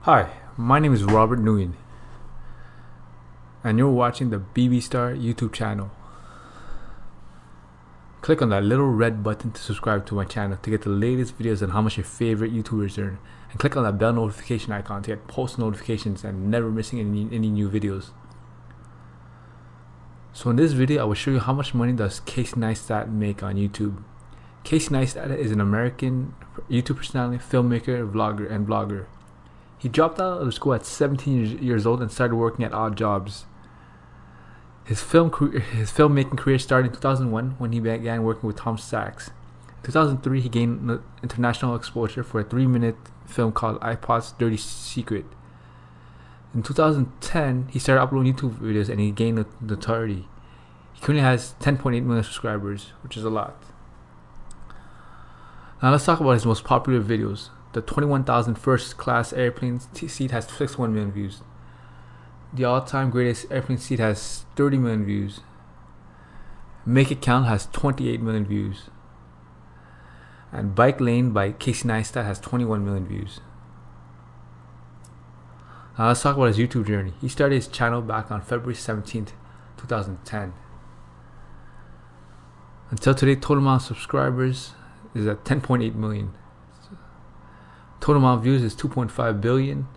Hi, my name is Robert Nguyen, and you're watching the BB Star YouTube channel. Click on that little red button to subscribe to my channel to get the latest videos on how much your favorite YouTubers earn, and click on that bell notification icon to get post notifications and never missing any new videos. So in this video, I will show you how much money does Casey Neistat make on YouTube. Casey Neistat is an American YouTube personality, filmmaker, vlogger, and blogger. He dropped out of school at 17 years old and started working at odd jobs. His filmmaking career started in 2001 when he began working with Tom Sachs. In 2003, he gained international exposure for a 3-minute film called iPod's Dirty Secret. In 2010, he started uploading YouTube videos and he gained notoriety. He currently has 10.8 million subscribers, which is a lot. Now let's talk about his most popular videos. The 21,000 first class airplane seat has 61 million views. The all-time greatest airplane seat has 30 million views. Make It Count has 28 million views. And Bike Lane by Casey Neistat has 21 million views. Now let's talk about his YouTube journey. He started his channel back on February 17th, 2010. Until today, total amount of subscribers is at 10.8 million. Total amount of views is 2.5 billion.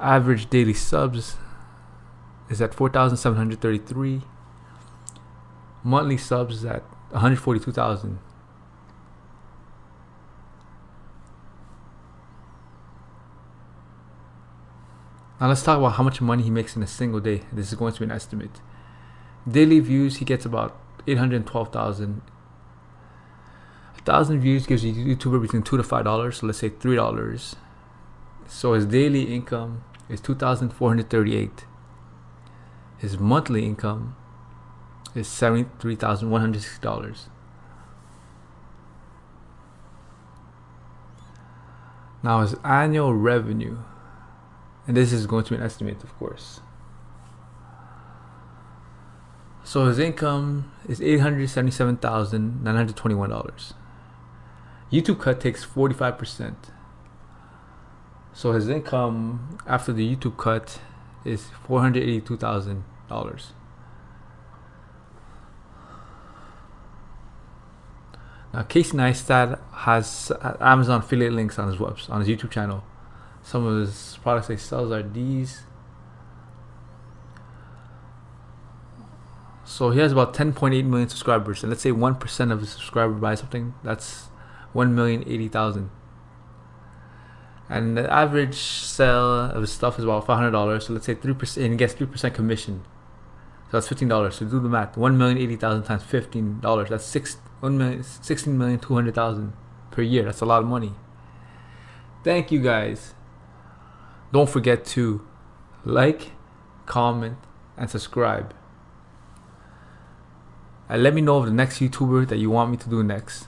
Average daily subs is at 4,733. Monthly subs is at 142,000. Now let's talk about how much money he makes in a single day. This is going to be an estimate. Daily views, he gets about 812,000. 1,000 views gives a YouTuber between $2 to $5, so let's say $3. So his daily income is $2,438. His monthly income is $73,160. Now his annual revenue, and this is going to be an estimate, of course. So his income is $877,921. YouTube cut takes 45%. So his income after the YouTube cut is $482,000. Now Casey Neistat has Amazon affiliate links on his YouTube channel. Some of his products he sells are these. So he has about 10.8 million subscribers, and let's say 1% of his subscribers buy something, that's 1,080,000. And the average sale of his stuff is about $500. So let's say 3%, and he gets 3% commission. So that's $15. So do the math: 1,080,000 times $15. That's 16,200,000 per year. That's a lot of money. Thank you guys. Don't forget to like, comment, and subscribe. And let me know of the next YouTuber that you want me to do next.